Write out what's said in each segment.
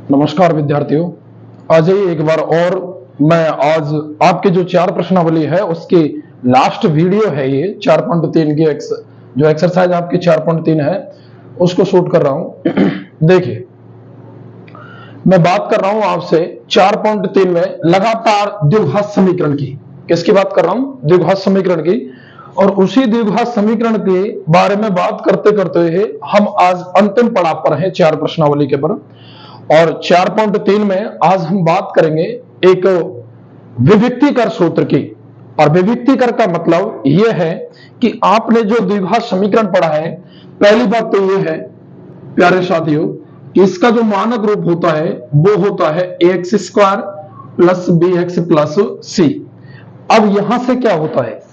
नमस्कार विद्यार्थियों, आज ही एक बार और मैं आज आपके जो 4 प्रश्नावली है उसकी लास्ट वीडियो है। ये 4.3 की जो एक्सरसाइज आपकी 4.3 है उसको शूट कर रहा हूं। देखिए, मैं बात कर रहा हूं आपसे 4.3 में लगातार द्विघात समीकरण की। किसकी बात कर रहा हूं? द्विघात समीकरण की। और उसी द्विघात समीकरण के बारे में बात करते करते हुए हम आज अंतिम पड़ाव पर हैं 4 प्रश्नावली के पर। और 4.3 में आज हम बात करेंगे एक विविक्तीकर सूत्र की। और विविक्तीकर का मतलब यह है कि आपने जो द्विघात समीकरण पढ़ा है, पहली बात तो यह है प्यारे साथियों, इसका जो मानक रूप होता है वो होता है ax² plus bx plus c। अब यहां से क्या होता है,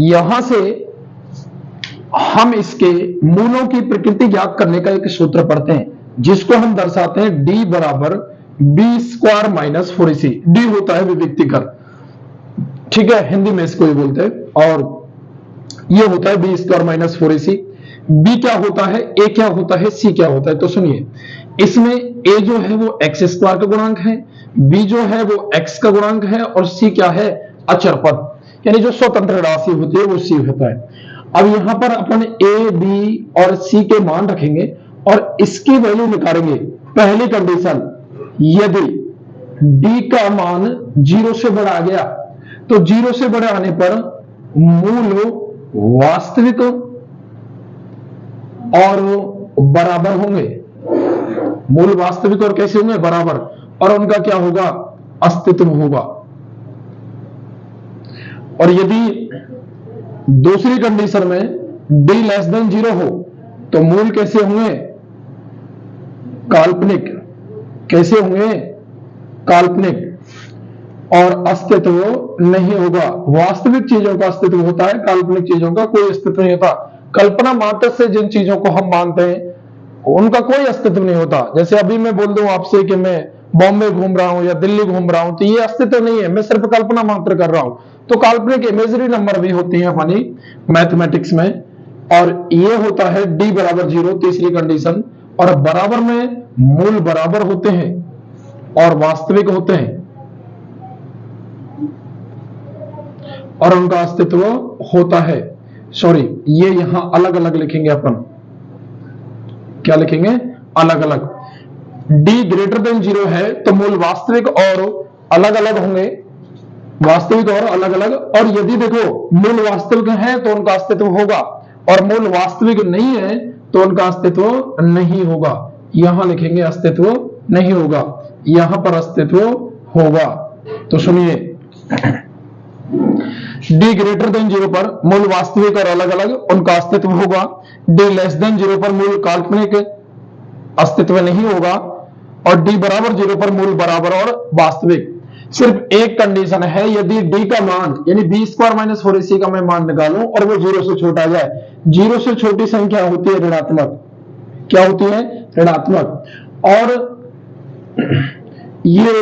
यहां से हम इसके मूलों की प्रकृति ज्ञात करने का एक सूत्र पढ़ते हैं जिसको हम दर्शाते हैं d बराबर b² माइनस 4ac। d होता है विविक्तीकर, ठीक है, हिंदी में इसको ही बोलते हैं। और ये होता है b² माइनस 4ac। b क्या होता है, a क्या होता है, c क्या होता है। तो सुनिए, इसमें a जो है वो x² का गुणांक है, b जो है वो x का गुणांक है, और c क्या है, अचर पद यानी जो स्वतंत्र राशि होती है वो c होता है। अब यहां पर अपन a, b और c के मान रखेंगे और इसकी वैल्यू निकालेंगे। पहली कंडीशन, यदि d का मान 0 से बड़ा आ गया तो 0 से बड़े आने पर मूल वास्तविक और बराबर होंगे। मूल वास्तविक और कैसे होंगे, बराबर, और उनका क्या होगा, अस्तित्व होगा। और यदि दूसरी कंडीशन में d लेस देन 0 हो तो मूल कैसे होंगे, काल्पनिक। कैसे होंगे, काल्पनिक, और अस्तित्व नहीं होगा। वास्तविक चीजों का अस्तित्व होता है, काल्पनिक चीजों का कोई अस्तित्व नहीं होता। कल्पना मात्र से जिन चीजों को हम मानते हैं उनका कोई अस्तित्व नहीं होता। जैसे अभी मैं बोल दूं आपसे कि मैं बॉम्बे घूम रहा हूं या दिल्ली घूम रहा हूं, तो ये अस्तित्व नहीं है, मैं सिर्फ कल्पना मात्र कर रहा हूं। तो काल्पनिक इमेजरी नंबर भी होती है हमारी मैथमेटिक्स में। और ये होता है d बराबर 0, तीसरी कंडीशन। और बराबर में मूल बराबर होते हैं और वास्तविक होते हैं और उनका अस्तित्व होता है। सॉरी, ये यहां अलग अलग लिखेंगे अपन। क्या लिखेंगे, अलग अलग। d ग्रेटर देन 0 है तो मूल वास्तविक और अलग अलग होंगे, वास्तविक और अलग अलग। और यदि देखो मूल वास्तविक है तो उनका अस्तित्व होगा, और मूल वास्तविक नहीं है तो उनका अस्तित्व नहीं होगा। यहां लिखेंगे अस्तित्व नहीं होगा, यहां पर अस्तित्व होगा। तो सुनिए, d ग्रेटर देन 0 पर मूल वास्तविक और अलग अलग उनका अस्तित्व होगा। d लेस देन 0 पर मूल काल्पनिक अस्तित्व नहीं होगा, और d बराबर 0 पर मूल बराबर और वास्तविक। सिर्फ एक कंडीशन है, यदि d का मान यानी b² माइनस 4ac का मैं मान निकालूं और वो 0 से छोटा जाए। 0 से छोटी संख्या होती है ऋणात्मक। क्या होती है, ऋणात्मक। और ये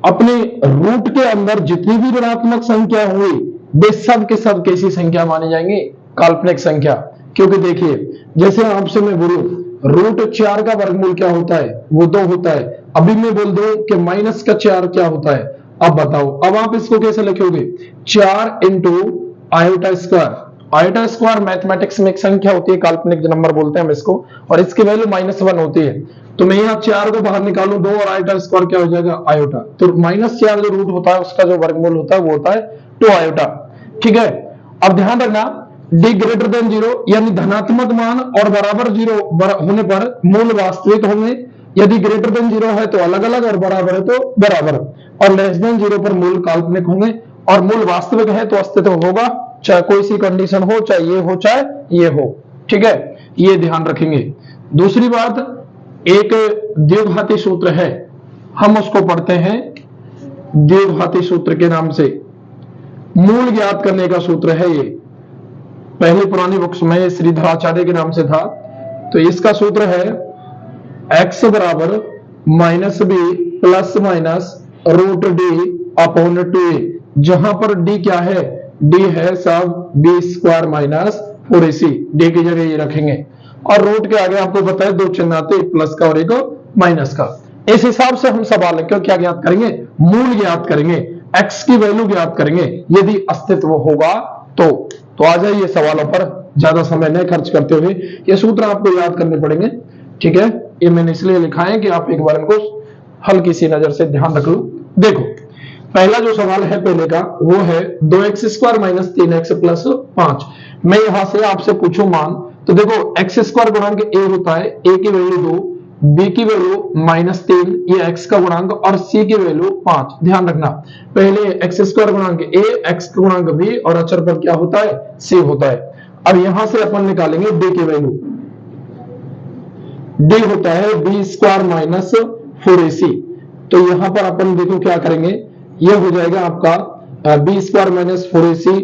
अपने रूट के अंदर जितनी भी ऋणात्मक संख्या हुई वे सब के सब कैसी संख्या मानी जाएंगी, काल्पनिक संख्या। क्योंकि देखिए, जैसे आपसे मैं बोलूं √4 का वर्गमूल क्या होता है, वो 2 होता है। अभी मैं बोल दूं कि माइनस का 4 क्या होता है, अब बताओ। अब आप इसको कैसे लिखोगे, 4 into iota square. Iota square mathematics में एक संख्या होती है, काल्पनिक नंबर बोलते हैं हम इसको, और इसकी वैल्यू -1 होती है। तो मैं यहाँ 4 को बाहर निकालूं 2 और आयोटा स्क्वायर क्या हो जाएगा, आयोटा। तो -4 जो रूट होता है उसका जो वर्गमूल होता है वो होता है 2 आयोटा, ठीक है। अब ध्यान रखना, d ग्रेटर देन 0 यानी धनात्मक मान और बराबर 0 होने पर मूल वास्तविक होंगे। यदि ग्रेटर देन 0 है तो अलग अलग, और बराबर है तो बराबर, और लेस देन 0 पर मूल काल्पनिक होंगे, और मूल वास्तविक है तो अस्तित्व होगा, चाहे कोई सी कंडीशन हो, चाहे ये हो चाहे ये हो, ठीक है। ये ध्यान रखेंगे। दूसरी बात, एक द्विघाती सूत्र है, हम उसको पढ़ते हैं द्विघाती सूत्र के नाम से। मूल ज्ञात करने का सूत्र है ये, पहले पुरानी बुक्स में श्रीधराचार्य के नाम से था। तो इसका सूत्र है x बराबर -b plus minus √d upon 2a, जहां पर d क्या है, d है सब b² माइनस 4ac। d की जगह ये रखेंगे। और रूट के आगे आपको पता है दो चिन्ह आते, एक प्लस का और एक माइनस का। इस हिसाब से हम सवाल क्यों क्या ज्ञात करेंगे, मूल ज्ञात करेंगे, x की वैल्यू ज्ञात करेंगे यदि अस्तित्व होगा तो आ जाइए सवालों पर, ज्यादा समय नहीं खर्च करते हुए ये सूत्र आपको याद करने पड़ेंगे। ठीक है, ये मैंने इसलिए लिखा है कि आप एक बार इनको हल्की सी नजर से ध्यान रख लो। देखो पहला जो सवाल है पहले का वो है 2x² माइनस 3x प्लस 5। मैं यहां से आपसे पूछूं मान, तो देखो x² गुणांक a होता है, a की वैल्यू 2, b की वैल्यू -3, ये x का गुणांक, और c की वैल्यू 5। ध्यान रखना पहले x² गुणांक a, x का गुणांक b और अचर पर क्या होता है, c होता है। अब यहां से अपन निकालेंगे d की वैल्यू, d होता है b² माइनस 4ac। तो यहां पर अपन देखो क्या करेंगे, ये हो जाएगा आपका b² माइनस 4ac,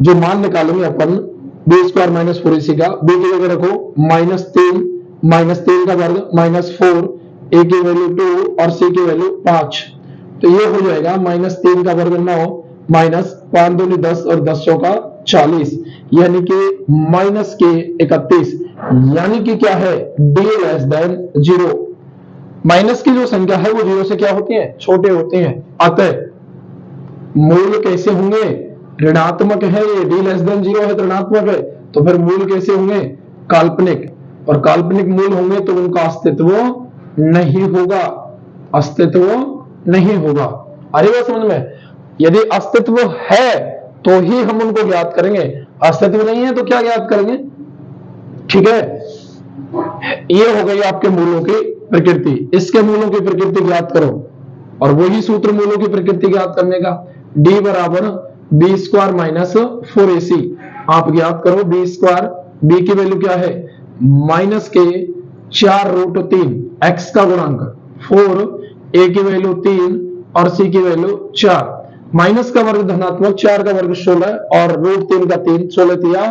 जो मान निकालेंगे अपन b² माइनस 4ac का, b की जगह रखो -3 का वर्ग -4, a की वैल्यू 2 और c की वैल्यू 5। तो ये हो जाएगा -3 का वर्ग 9 माइनस 5 दूनी 10 और 10 चौका 40, यानी कि -31, यानी कि क्या है, d लेस देन 0। माइनस की जो संख्या है वो 0 से क्या होती है, छोटे होते हैं। अतः मूल कैसे होंगे, ऋणात्मक है, ये d लेस देन 0 है तो ऋणात्मक है, तो फिर मूल कैसे होंगे, काल्पनिक, और काल्पनिक मूल होंगे तो उनका अस्तित्व नहीं होगा, अस्तित्व नहीं होगा। अरे बात समझ में, यदि अस्तित्व है तो ही हम उनको ज्ञात करेंगे, अस्तित्व नहीं है तो क्या ज्ञात करेंगे। ठीक है, ये हो गई आपके मूलों की प्रकृति, इसके मूलों की प्रकृति ज्ञात करो, और वही सूत्र मूलों की प्रकृति ज्ञात करने का, d बराबर b² माइनस 4ac। आप ज्ञात करो b², b की वैल्यू क्या है, -4√3, x का गुणांक 4, a की वैल्यू 3 और c की वैल्यू 4। माइनस का वर्ग धनात्मक, 4 का वर्ग 16 और √3 का 3, 16 तिया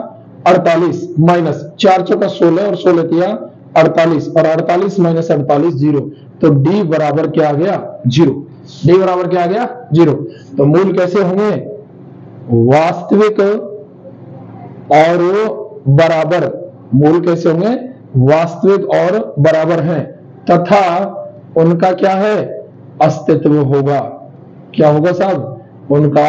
48, माइनस 4 चौका 16 और 16 तिया 48, और 48 माइनस 48 0। तो d बराबर क्या आ गया, 0। d बराबर क्या आ गया, 0। तो मूल कैसे होंगे, वास्तविक और बराबर, मूल कैसे होंगे, वास्तविक और बराबर हैं, तथा उनका क्या है, अस्तित्व होगा। क्या होगा साहब, उनका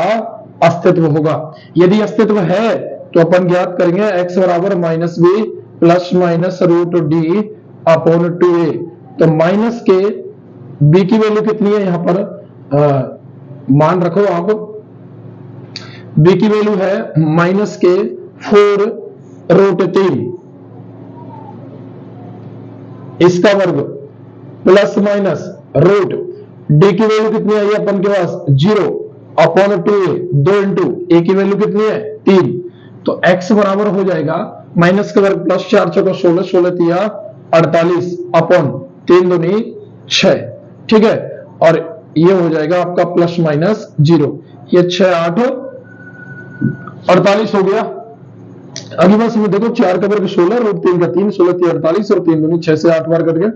अस्तित्व होगा। यदि अस्तित्व है तो अपन ज्ञात करेंगे x बराबर -b plus minus √d upon 2a। तो माइनस के b की वैल्यू कितनी है, यहां पर मान रखो आप, b की वैल्यू है -4√3, इसका वर्ग प्लस माइनस रूट, d की वैल्यू कितनी आई अपन के पास 0 अपॉन 2a, 2 इंटू a की वैल्यू कितनी है 3। तो x बराबर हो जाएगा माइनस का वर्ग प्लस 4 चौका 16, 16 तिया 48 अपॉन 3 दूनी 6। ठीक है, और ये हो जाएगा आपका प्लस माइनस 0, ये 6 8 48 हो गया। अगली बात में देखो, 4 का वर्ग 16, √3 का 3, 16 तिया 48 और 3 दूनी 6 से 8 बार कट गया।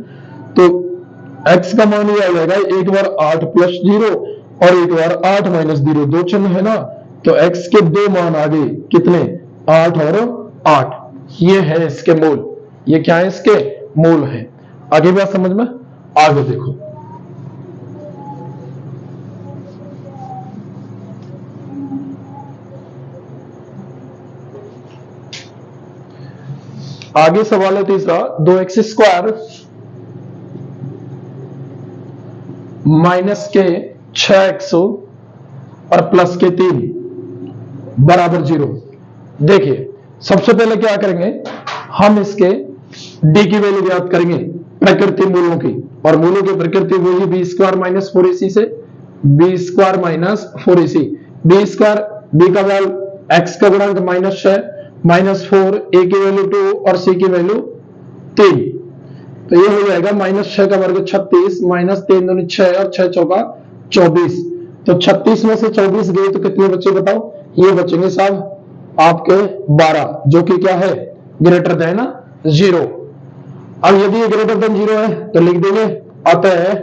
तो x का मान ये आ जाएगा, एक बार 8 प्लस 0 और एक बार 8 माइनस 0, दो चिन्ह है ना, तो x के दो मान आ गए, कितने, 8 और 8। ये है इसके मूल, ये क्या है, इसके मूल है। आगे बात समझ में, आगे देखो, आगे सवाल है तीसरा, 2x² माइनस के 6x और प्लस के 3 बराबर 0। देखिए सबसे पहले क्या करेंगे, हम इसके d की वैल्यू ज्ञात करेंगे प्रकृति मूलों की, और मूलों की प्रकृति वही b² माइनस 4ac से, b² माइनस 4ac, b का वैल्यू x का गुणांक -6 -4, a की वैल्यू 2 और c की वैल्यू 3। तो ये हो जाएगा -6 का वर्ग 36 माइनस 3 दूनी 6 और 6 चौका 24। तो 36 में से 24 गए तो कितने बचे बताओ, ये बचेंगे साहब आपके 12, जो कि क्या है, ग्रेटर देन 0। अब यदि ये ग्रेटर देन 0 है तो लिख देंगे, अतः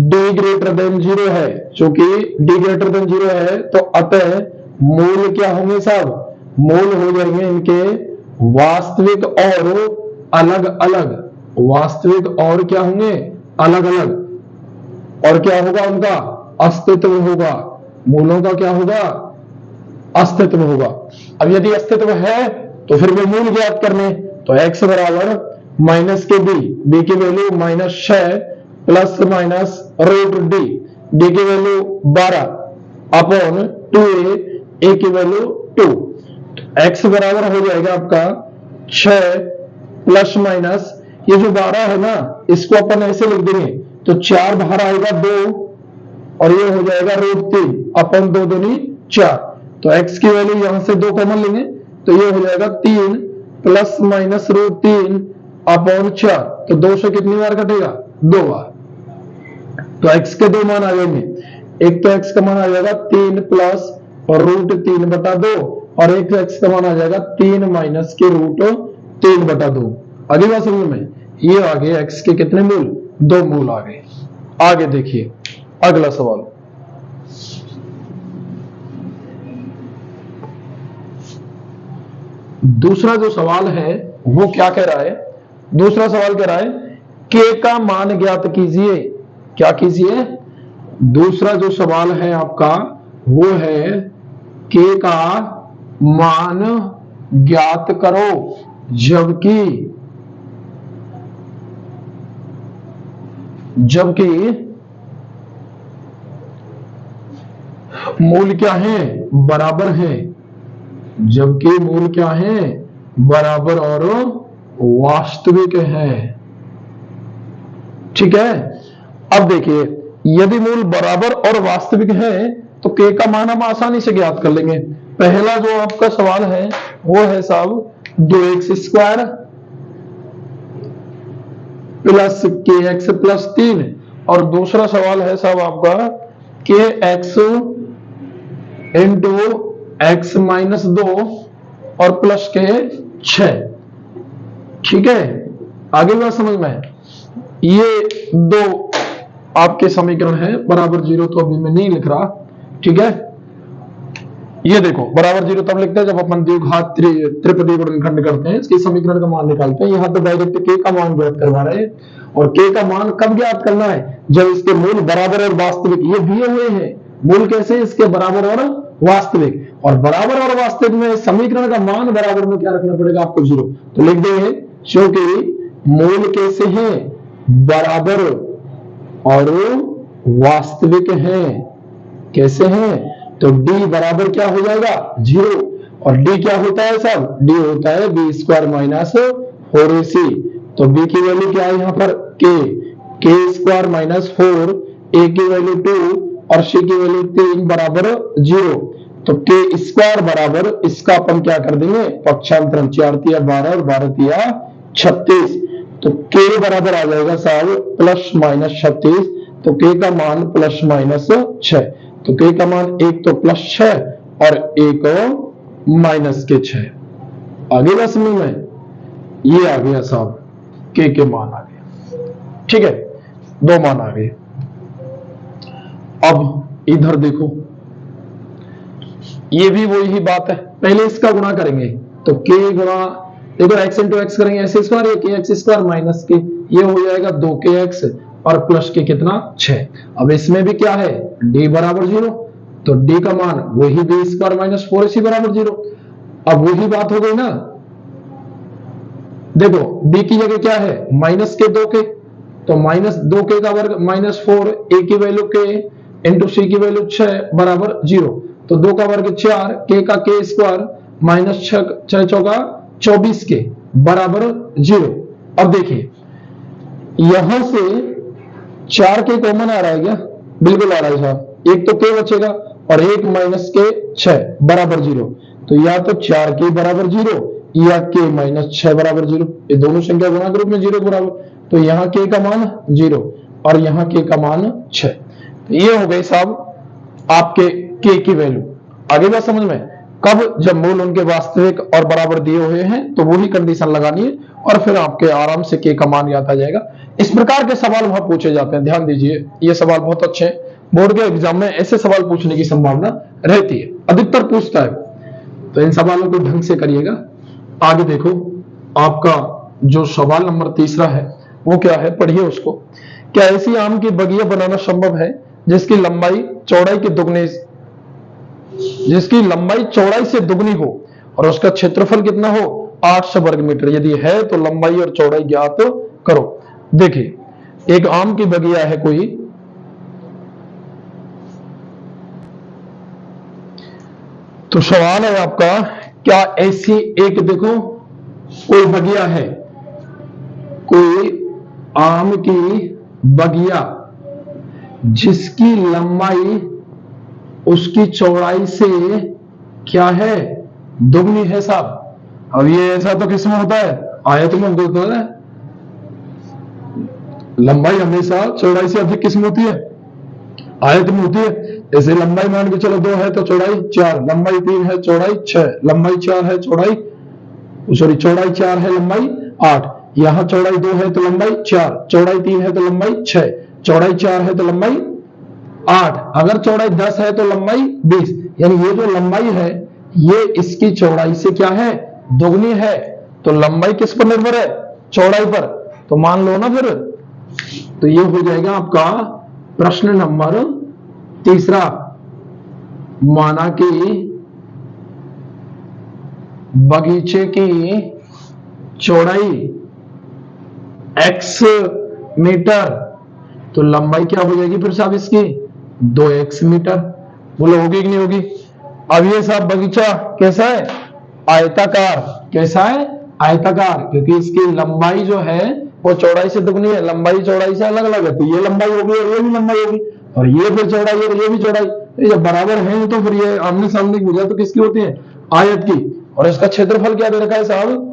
d ग्रेटर देन 0 है, चूंकि d ग्रेटर देन 0 है तो अतः मूल क्या होंगे साहब, मूल हो जाएंगे इनके वास्तविक और अलग अलग, वास्तविक और क्या होंगे, अलग अलग, और क्या होगा उनका अस्तित्व होगा, मूलों का क्या होगा, अस्तित्व होगा। अब यदि अस्तित्व है तो फिर वो मूल ज्ञात करने, तो x बराबर माइनस के बी की value -6 plus minus root D की वैल्यू 12 अपॉन 2a की वैल्यू 2। x बराबर हो जाएगा आपका 6 प्लस माइनस ये जो 12 है ना, इसको अपन ऐसे लिख देंगे तो 4 बाहर आएगा 2 और ये हो जाएगा √3 अपन 2 दूनी 4। तो x की वैल्यू यहां से 2 कॉमन लेंगे तो ये हो जाएगा 3 प्लस माइनस √3 अपॉन 4। तो 2 से कितनी बार कटेगा, 2 बार। तो x के 2 मान आ जाएंगे, एक तो x का मान आ जाएगा 3 प्लस और √3/2 और एक x का मान आ जाएगा 3 माइनस के √3/2। अगली बात समझ में, ये आ गए x के कितने मूल, 2 मूल आ गए। आगे देखिए अगला सवाल, दूसरा जो सवाल है वो क्या कह रहा है, दूसरा सवाल कह रहा है k का मान ज्ञात कीजिए। क्या कीजिए, दूसरा जो सवाल है आपका वो है k का मान ज्ञात करो जबकि मूल क्या है, बराबर है, जबकि मूल क्या है, बराबर और वास्तविक है। ठीक है, अब देखिए यदि मूल बराबर और वास्तविक है तो k का मान हम आसानी से ज्ञात कर लेंगे। पहला जो आपका सवाल है वो है साहब 2x² प्लस kx प्लस 3 और दूसरा सवाल है साहब आपका kx इंटू x माइनस 2 और प्लस के 6। ठीक है, आगे बात समझ में है। ये 2 आपके समीकरण है, बराबर 0 तो अभी मैं नहीं लिख रहा। ठीक है, ये देखो बराबर 0 तब लिखते हैं जब अपन द्विघात त्रिपदी गुणनखंड करते हैं, इसके समीकरण का मान निकालते हैं। यहाँ तो डायरेक्ट k का मान ज्ञात करवा रहे हैं और k का मान कब ज्ञात करना है, जब इसके मूल बराबर और वास्तविक ये दिए हुए हैं। मूल कैसे, इसके बराबर और वास्तविक, और बराबर और वास्तविक में समीकरण का मान बराबर में क्या रखना पड़ेगा आपको, 0। तो लिख देंगे क्योंकि मूल कैसे हैं, बराबर और वास्तविक हैं। कैसे हैं, तो d बराबर क्या हो जाएगा, 0। और d क्या होता है साहब, d होता है b² माइनस 4ac। तो b की वैल्यू क्या है यहाँ पर, k² माइनस 4, a की वैल्यू 2 और c की वैल्यू 3 बराबर 0। तो k² बराबर इसका अपन क्या कर देंगे, पक्षांतरण, 4 तिया 12 और 12 तिया 36। तो k बराबर आ जाएगा साहब प्लस माइनस 36। तो k का मान प्लस माइनस 6। तो k का मान एक तो प्लस 6 और एक माइनस के 6। आगे बस में ये आ गया साहब k के मान आ गया। ठीक है, 2 मान आ गए। अब इधर देखो, ये भी वही बात है, पहले इसका गुणा करेंगे तो k गुणा, देखो x इंटू एक्स करेंगे x², ये kx² माइनस के, ये हो जाएगा 2kx और प्लस के कितना 6। अब इसमें भी क्या है, d बराबर 0, तो d का मान वही b² माइनस 4ac बराबर 0। अब वही बात हो गई ना, देखो b की जगह क्या है, माइनस के 2k, तो माइनस 2k का वर्ग माइनस 4, a की वैल्यू k इंटू c की वैल्यू 6 बराबर 0। तो 2 का वर्ग 4, k का k² माइनस 6 चौका 24k बराबर 0। अब देखिए यहां से 4k कॉमन आ रहा है क्या, बिल्कुल आ रहा है साहब, एक तो k बचेगा और एक माइनस के 6 बराबर 0। तो या तो 4k बराबर 0 या k माइनस 6 बराबर 0, ये दोनों संख्या गुणा के रूप में 0 बराबर। तो यहाँ k का मान 0 और यहाँ k का मान 6। तो ये हो गए साहब आपके k की वैल्यू। आगे बात समझ में, कब, जब मूल उनके वास्तविक और बराबर दिए हुए हैं तो वही कंडीशन लगानी है और फिर आपके आराम से k का मान याद आ जाएगा। इस प्रकार के सवाल वहां पूछे जाते हैं, ध्यान दीजिए, ये सवाल बहुत अच्छे हैं। बोर्ड के एग्जाम में ऐसे सवाल पूछने की संभावना रहती है, अधिकतर पूछता है। तो इन सवालों को ढंग से करिएगा। आगे देखो, आपका जो सवाल नंबर तीसरा है वो क्या है, पढ़िए उसको। क्या ऐसी आम की बगिया बनाना संभव है जिसकी लंबाई चौड़ाई से दुगनी हो और उसका क्षेत्रफल कितना हो, 800 वर्ग मीटर? यदि है तो लंबाई और चौड़ाई ज्ञात करो। देखिए, एक आम की बगिया है कोई, तो सवाल है आपका, क्या ऐसी एक, देखो कोई बगिया है, कोई आम की बगिया जिसकी लंबाई उसकी चौड़ाई से क्या है, दुगनी है साहब। अब ये ऐसा तो किसमें होता है, आयत में होता है। लंबाई हमेशा चौड़ाई से अधिक किसमें होती है, आयत में होती है। जैसे लंबाई मान के चलो 2 है तो चौड़ाई 4, लंबाई 3 है चौड़ाई 6, लंबाई 4 है चौड़ाई 4 है लंबाई 8। यहां चौड़ाई 2 है तो लंबाई 4, चौड़ाई 3 है तो लंबाई 6, चौड़ाई 4 है तो लंबाई 8। अगर चौड़ाई 10 है तो लंबाई 20। यानी ये जो लंबाई है ये इसकी चौड़ाई से क्या है, दोगुनी है। तो लंबाई किस पर निर्भर है, चौड़ाई पर। तो मान लो ना फिर, तो ये हो जाएगा आपका प्रश्न नंबर तीसरा। माना कि बगीचे की चौड़ाई x मीटर, तो लंबाई क्या हो जाएगी फिर साहब इसकी, 2x मीटर। बोलो होगी कि नहीं होगी? अब ये साहब बगीचा कैसा है, आयताकार। कैसा है, आयताकार, क्योंकि इसकी लंबाई जो है वो चौड़ाई से दुगनी है। लंबाई चौड़ाई से अलग अलग है, तो ये लंबाई होगी और ये भी लंबाई होगी, और ये फिर चौड़ाई और ये भी चौड़ाई। जब बराबर है तो फिर ये आमने सामने की भुजा तो किसकी होती है, आयत की। और इसका क्षेत्रफल क्या दे रखा है साहब,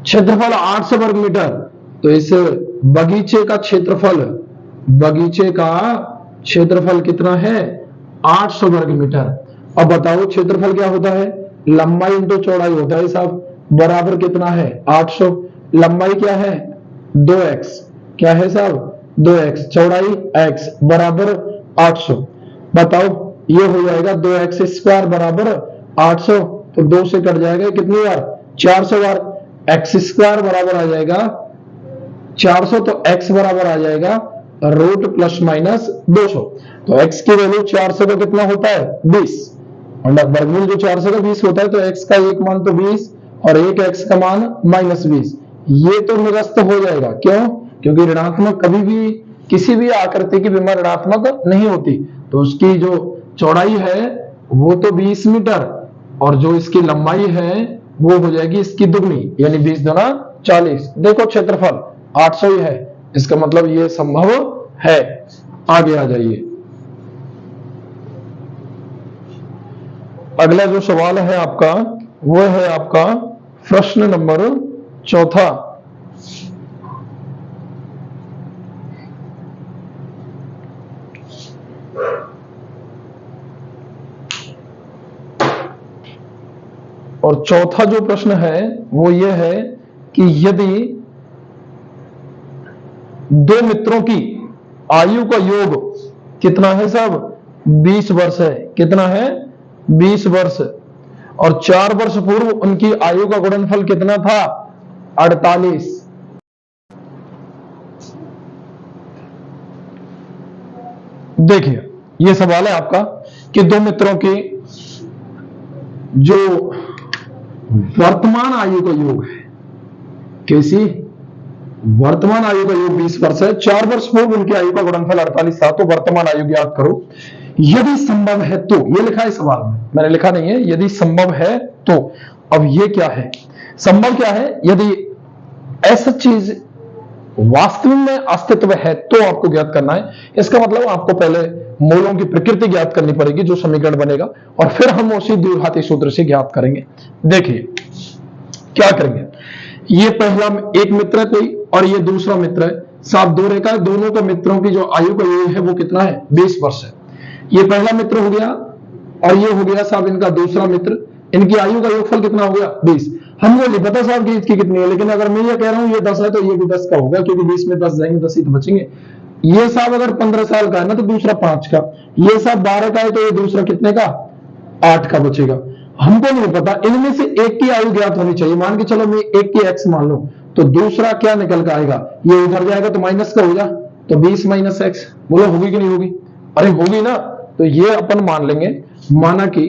क्षेत्रफल 800 वर्ग मीटर। तो इस बगीचे का क्षेत्रफल कितना है, 800 वर्ग मीटर। अब बताओ क्षेत्रफल क्या होता है, लंबाई इंटू चौड़ाई होता है साहब, बराबर कितना है 800। लंबाई क्या है 2x, क्या है साहब 2x, चौड़ाई x बराबर 800। बताओ ये हो जाएगा 2x स्क्वायर बराबर 800, तो 2 से कट जाएगा कितनी बार, 400 बार। x स्क्वायर बराबर आ जाएगा 400, तो x बराबर आ जाएगा रूट प्लस माइनस 200। तो x की वैल्यू 400 का कितना होता है 20, वर्गमूल जो 400 का 20 होता है, तो x का एक मान तो 20 और एक x का मान -20। ये तो निरस्त हो जाएगा, क्यों, क्योंकि ऋणात्मक कभी भी किसी भी आकृति की विमा ऋणात्मक नहीं होती। तो उसकी जो चौड़ाई है वो तो 20 मीटर और जो इसकी लंबाई है वो हो जाएगी इसकी दुगनी, यानी 20 गुना 40। देखो क्षेत्रफल 800 ही है, इसका मतलब ये संभव है। आगे आ जाइए, अगला जो सवाल है आपका वो है आपका प्रश्न नंबर चौथा। और चौथा जो प्रश्न है वो ये है कि यदि दो मित्रों की आयु का योग कितना है साहब, 20 वर्ष है। कितना है 20 वर्ष, और 4 वर्ष पूर्व उनकी आयु का गुणनफल कितना था 48। देखिए ये सवाल है आपका कि दो मित्रों की जो वर्तमान आयु का योग है, कैसी वर्तमान आयु का योग 20 वर्ष है, 4 वर्ष पूर्व उनकी आयु का गुणनफल 48 था। तो वर्तमान आयु ज्ञात करो, यदि संभव है तो। ये लिखा है सवाल में, मैंने लिखा नहीं है, यदि संभव है तो। अब ये क्या है, संभव क्या है, यदि ऐसा चीज वास्तव में अस्तित्व है तो आपको ज्ञात करना है। इसका मतलब आपको पहले मूलों की प्रकृति ज्ञात करनी पड़ेगी, जो समीकरण बनेगा, और फिर हम उसी द्विघाती सूत्र से ज्ञात करेंगे। देखिए क्या करेंगे, ये पहला एक मित्र है कोई और ये दूसरा मित्र है साहब, दो रेखा है, दोनों के मित्रों की जो आयु का योग है वो कितना है 20 वर्ष है। ये पहला मित्र हो गया और ये हो गया साहब इनका दूसरा मित्र, इनकी आयु का योगफल कितना हो गया 20। हमको नहीं पता साहब कि इसकी कितनी है, लेकिन अगर मैं ये कह रहा हूं ये 10 है तो ये भी 10 का होगा, क्योंकि 20 में 10 जाएंगे 10 ही तो बचेंगे। ये साहब अगर 15 साल का है ना तो दूसरा 5 का, ये साहब 12 का है तो ये दूसरा कितने का 8 का बचेगा। हमको नहीं पता, इनमें से एक की आयु ज्ञात होनी चाहिए। मान के चलो मैं एक की x मान लूं, तो दूसरा क्या निकल कर आएगा, ये उधर जाएगा तो माइनस का होगा, तो 20 माइनस एक्स, बोलो होगी कि नहीं होगी? अरे होगी ना। तो ये अपन मान लेंगे, माना कि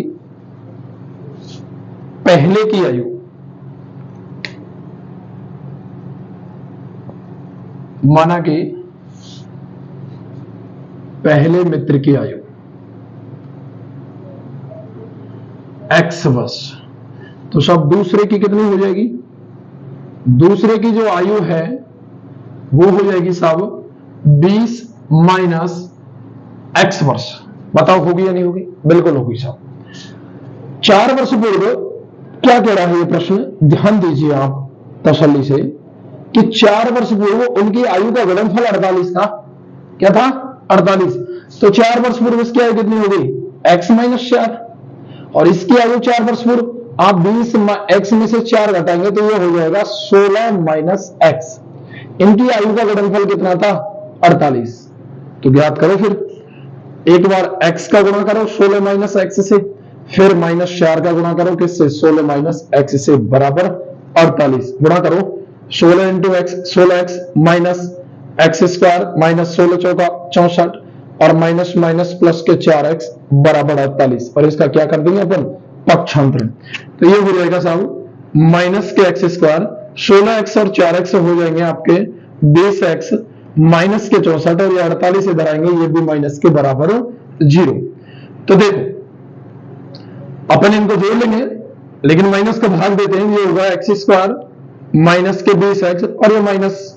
पहले की आयु, माना कि पहले मित्र की आयु x वर्ष, तो सब दूसरे की कितनी हो जाएगी? दूसरे की जो आयु है वो हो जाएगी साहब 20 माइनस x वर्ष। बताओ होगी या नहीं होगी? बिल्कुल होगी साहब। 4 वर्ष पूर्व क्या कह रहा है ये प्रश्न, ध्यान दीजिए आप तसल्ली से, कि 4 वर्ष पूर्व उनकी आयु का गुणनफल 48 था। क्या था? 48। तो 4 वर्ष पूर्व इसकी आयु कितनी हो गई? x माइनस 4, और इसकी आयु 4 वर्ष पूर्व, आप 20 x में से 4 घटाएंगे तो ये हो जाएगा 16 माइनस x। इनकी आयु का गुणनफल कितना था? 48। तो ज्ञात करो फिर, एक बार x का गुणा करो 16 माइनस x से, फिर माइनस 4 का गुणा करो किससे? 16 माइनस x से, बराबर 48। गुणा करो 16 into x, 16x minus x square minus 16 चौका 64, और माइनस माइनस प्लस के 4x बराबर 48। और इसका क्या कर देंगे अपन? पक्षांतरण। तो ये हो जाएगा साहब माइनस के एक्स स्क्वायर, 16x और 4x हो जाएंगे आपके 20x, माइनस के 64, और ये 48 इधर आएंगे, ये भी माइनस के बराबर 0। तो देखो अपन इनको जोड़ लेंगे, लेकिन माइनस का भाग देते हैं, ये होगा एक्स स्क्वायर माइनस के 20x, और ये माइनस,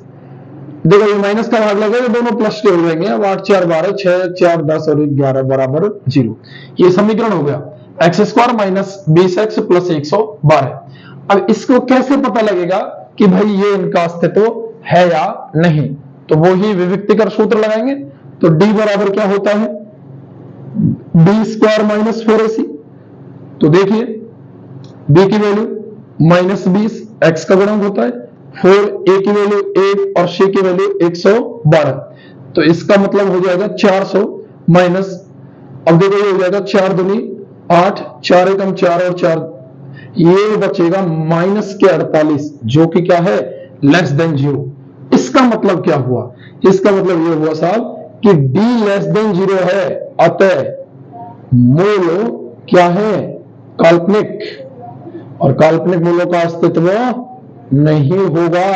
देखो ये माइनस का भाग लगेगा, दोनों प्लस के हो जाएंगे। अब 8 4 12, 6 4 10 और 11 बराबर 0। ये समीकरण हो गया, x square minus 20x plus 112। अब इसको कैसे पता लगेगा कि भाई ये इनका अस्तित्व है या नहीं? तो वो ही विविक्तिकर सूत्र लगाएंगे। तो d बराबर क्या होता है? b square minus 4ac। तो देखिए b की वैल्यू माइनस 20, x का गुणक होता है 4, a की वैल्यू 1 और c की वैल्यू 112। तो इसका मतलब हो जाएगा 400 माइनस, अब देखो ये हो जाएगा 4 दूनी 8, 4 एकम 4 और 4, ये बचेगा माइनस के 48, जो कि क्या है? Less than 0। इसका मतलब क्या हुआ? इसका मतलब ये हुआ साहब कि d लेस देन 0 है, अतः मूल क्या है? काल्पनिक, और काल्पनिक मूलों का अस्तित्व नहीं होगा,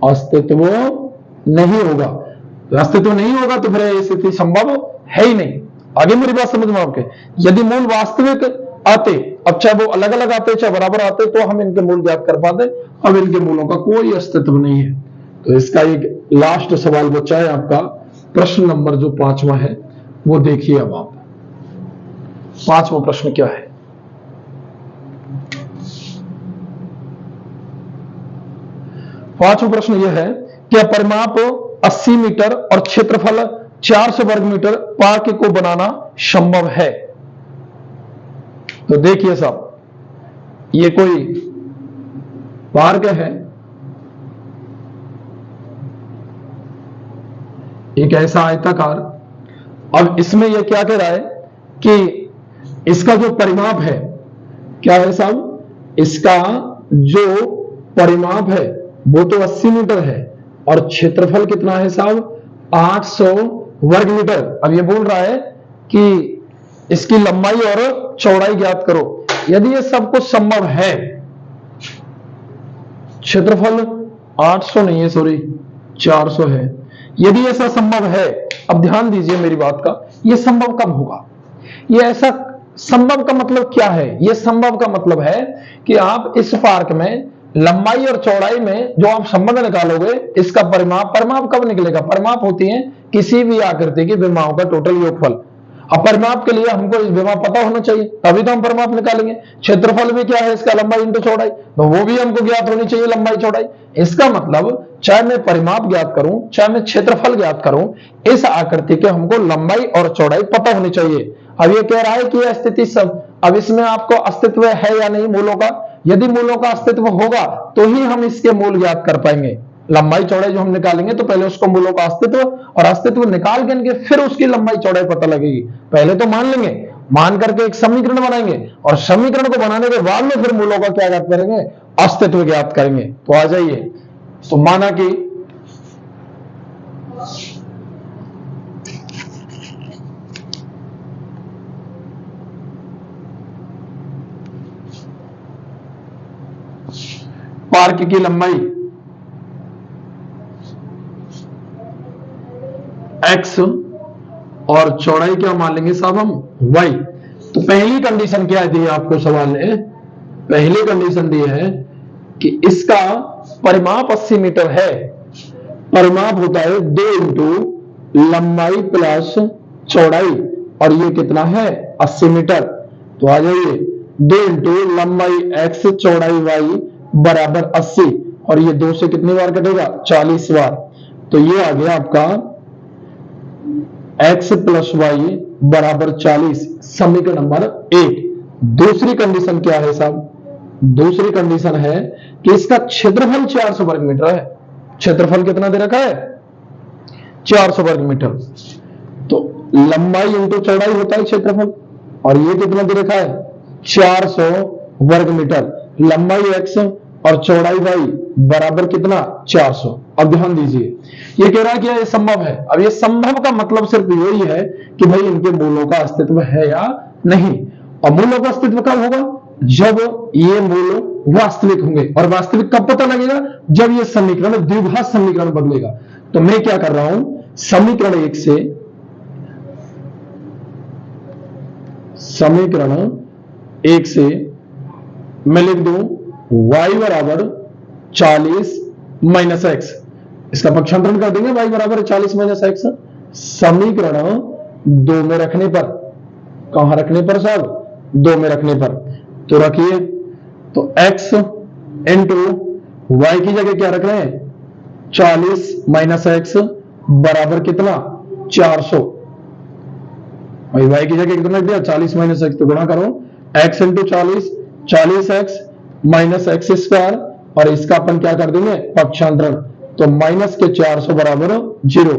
अस्तित्व नहीं होगा। अस्तित्व नहीं होगा तो फिर स्थिति संभव है ही नहीं। आगे मेरी बात समझ में आपके, यदि मूल वास्तविक आते, अब चाहे वो अलग अलग आते चाहे बराबर आते, तो हम इनके मूल ज्ञात कर पाते। अब इनके मूलों का कोई अस्तित्व नहीं है। तो इसका एक लास्ट सवाल बचा है आपका, प्रश्न नंबर जो 5वां है वो देखिए। अब आप 5वां प्रश्न क्या है? पांचवा प्रश्न यह है कि परिमाप 80 मीटर और क्षेत्रफल 400 वर्ग मीटर पार्क को बनाना संभव है। तो देखिए साहब, ये कोई पार्क है, एक ऐसा आयताकार। अब इसमें यह क्या कह रहा है कि इसका जो परिमाप है, क्या है साहब? इसका जो परिमाप है वो तो 80 मीटर है, और क्षेत्रफल कितना है साहब? 800 वर्ग मीटर। अब ये बोल रहा है कि इसकी लंबाई और चौड़ाई ज्ञात करो। यदि ये सब कुछ संभव है, क्षेत्रफल 800 नहीं है, सॉरी 400 है, यदि ऐसा संभव है, अब ध्यान दीजिए मेरी बात का, यह संभव कब होगा? ये ऐसा संभव का मतलब क्या है? यह संभव का मतलब है कि आप इस पार्क में लंबाई और चौड़ाई में जो आप संबंध निकालोगे, इसका परिमाप कब निकलेगा? परिमाप होती है किसी भी आकृति की विमाओं का टोटल योगफल। अब परिमाप के लिए हमको इस विमा पता होना चाहिए, तभी तो हम परिमाप निकालेंगे। क्षेत्रफल भी क्या है? इसका लंबाई इंटू चौड़ाई, तो वो भी हमको ज्ञात होनी चाहिए, लंबाई चौड़ाई। इसका मतलब चाहे मैं परिमाप ज्ञात करूं चाहे मैं क्षेत्रफल ज्ञात करूं, इस आकृति के हमको लंबाई और चौड़ाई पता होनी चाहिए। अब ये कह रहा है कि यह स्थिति सब, अब इसमें आपको अस्तित्व है या नहीं मूलों का? यदि मूलों का अस्तित्व होगा तो ही हम इसके मूल ज्ञात कर पाएंगे। लंबाई चौड़ाई जो हम निकालेंगे तो पहले उसको मूलों का अस्तित्व, और अस्तित्व निकाल के फिर उसकी लंबाई चौड़ाई पता लगेगी। पहले तो मान लेंगे मान करके एक समीकरण बनाएंगे और समीकरण को बनाने के बाद में फिर मूलों का क्या ज्ञात करेंगे, अस्तित्व ज्ञात करेंगे। तो आ जाइए। तो माना कि पार्क की लंबाई x और चौड़ाई क्या मान लेंगे साहब हम, y। तो पहली कंडीशन क्या दी है आपको सवाल ने, पहली कंडीशन दी है कि इसका परिमाप 80 मीटर है। परिमाप होता है 2 इंटू लंबाई प्लस चौड़ाई, और ये कितना है 80 मीटर। तो आ जाइए 2 इंटू लंबाई x चौड़ाई y बराबर 80, और ये 2 से कितनी बार कटेगा, 40 बार। तो ये आ गया आपका x प्लस वाई बराबर 40, समीकरण नंबर 1। दूसरी कंडीशन क्या है साहब, दूसरी कंडीशन है कि इसका क्षेत्रफल 400 वर्ग मीटर है। क्षेत्रफल कितना दे रखा है, 400 वर्ग मीटर। तो लंबाई इंटू चौड़ाई होता है क्षेत्रफल, और ये कितना दे रखा है 400 वर्ग मीटर। लंबाई x और चौड़ाई y बराबर कितना 400। अब ध्यान दीजिए, ये कह रहा है कि ये संभव है। अब ये संभव का मतलब सिर्फ यही है कि भाई इनके मूलों का अस्तित्व है या नहीं। और मूलों का अस्तित्व कब होगा, जब ये मूल वास्तविक होंगे। और वास्तविक कब पता लगेगा, जब ये समीकरण द्विघात समीकरण बदलेगा। तो मैं क्या कर रहा हूं, समीकरण 1 से मैं लिख दूं y बराबर 40 माइनस एक्स, इसका पक्षांतरण कर देंगे, y बराबर 40 माइनस एक्स। समीकरण 2 में रखने पर, कहां रखने पर साहब, 2 में रखने पर। तो रखिए, तो x इंटू वाई की जगह क्या रख रहे हैं 40 माइनस एक्स बराबर कितना 400। भाई y की जगह कितना दिया 40 माइनस एक्स, तो गुणा करो x into 40 x minus x square, और इसका अपन क्या कर देंगे पक्षांतरण। तो माइनस के 400 बराबर 0।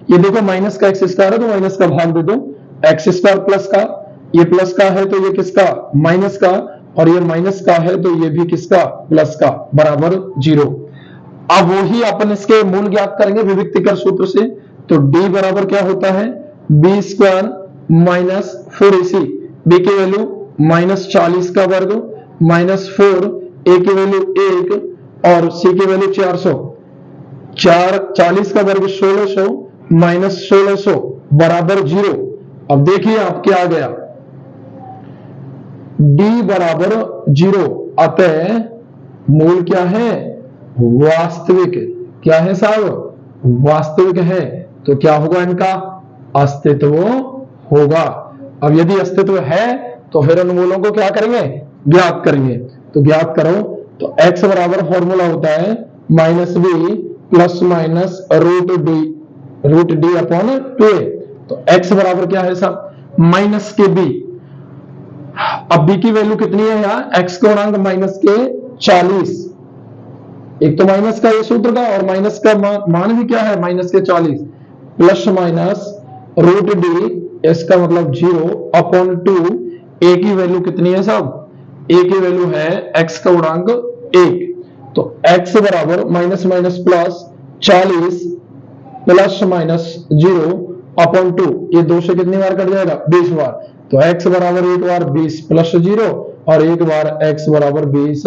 ये देखो माइनस का एक्स स्क्वायर है तो माइनस का भाग दे दो, एक्स स्क्वायर प्लस का, ये प्लस का है तो ये किसका माइनस का, और ये माइनस का है तो ये भी किसका प्लस का, बराबर 0। अब वही अपन इसके मूल ज्ञात करेंगे विविक्तिकर सूत्र से। तो d बराबर क्या होता है B square minus 4ac, b की वैल्यू माइनस 40 का वर्ग माइनस 4, a की वैल्यू 1 और c की वैल्यू 400। 40 का वर्ग 1600 माइनस 1600 बराबर 0। अब देखिए आप क्या आ गया, d बराबर 0, अतः मूल क्या है वास्तविक। क्या है साहब वास्तविक है। तो क्या होगा इनका अस्तित्व होगा। अब यदि अस्तित्व है तो फिर उन मूलों को क्या करेंगे ज्ञात करेंगे। तो ज्ञात करो, तो x बराबर फॉर्मूला होता है minus B plus minus root D upon 2a। तो x बराबर क्या है साहब माइनस के b। अब b की वैल्यू कितनी है यहाँ, x का गुणांक माइनस के 40। एक तो माइनस का ये सूत्र का, और माइनस का मान भी क्या है माइनस के 40, प्लस माइनस रूट डी, इसका मतलब 0 अपॉन 2। a की वैल्यू कितनी है साहब, a की वैल्यू है x का गुणांक 1। तो x बराबर minus minus plus 40 plus minus 0 upon 2, ये 2 से कितनी बार कट जाएगा 20 बार। तो x बराबर एक बार 20 प्लस 0 और एक बार x बराबर 20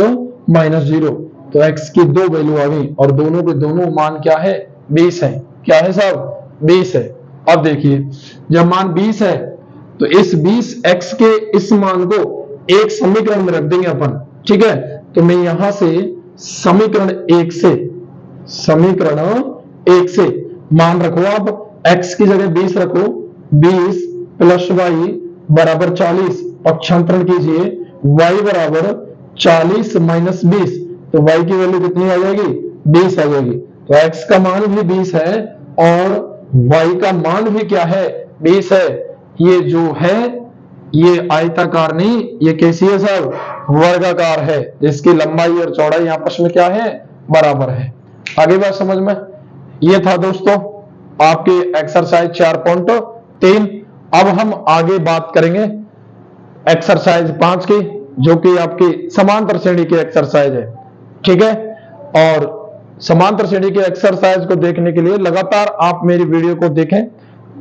माइनस 0। तो x की 2 वैल्यू आ गई और दोनों के दोनों मान क्या है 20 है। क्या है साहब 20 है। अब देखिए जब मान 20 है तो इस 20x के इस मान को एक समीकरण में रख देंगे अपन, ठीक है। तो मैं यहां से समीकरण 1 से मान रखो, आप x की जगह 20 रखो, 20 प्लस वाई बराबर 40, पक्षांतरण कीजिए y बराबर 40 माइनस 20। तो y की वैल्यू कितनी आ जाएगी 20 आ जाएगी। तो x का मान भी 20 है और y का मान भी क्या है 20 है। ये जो है ये आयताकार नहीं, ये कैसी है साहब वर्गाकार है, इसकी लंबाई और चौड़ाई आपस में क्या है बराबर है। आगे बात समझ में। ये था दोस्तों आपके एक्सरसाइज 4.3। अब हम आगे बात करेंगे एक्सरसाइज 5 की, जो कि आपकी समांतर श्रेणी की एक्सरसाइज है। ठीक है, और समांतर श्रेणी की एक्सरसाइज को देखने के लिए लगातार आप मेरी वीडियो को देखें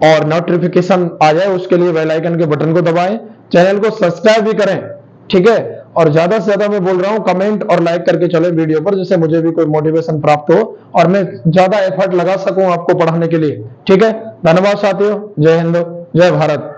और नोटिफिकेशन आ जाए उसके लिए बेल आइकन के बटन को दबाएं, चैनल को सब्सक्राइब भी करें। ठीक है, और ज्यादा से ज्यादा मैं बोल रहा हूं कमेंट और लाइक करके चले वीडियो पर, जिससे मुझे भी कोई मोटिवेशन प्राप्त हो और मैं ज्यादा एफर्ट लगा सकूं आपको पढ़ाने के लिए। ठीक है, धन्यवाद साथियों, जय हिंद, जय भारत।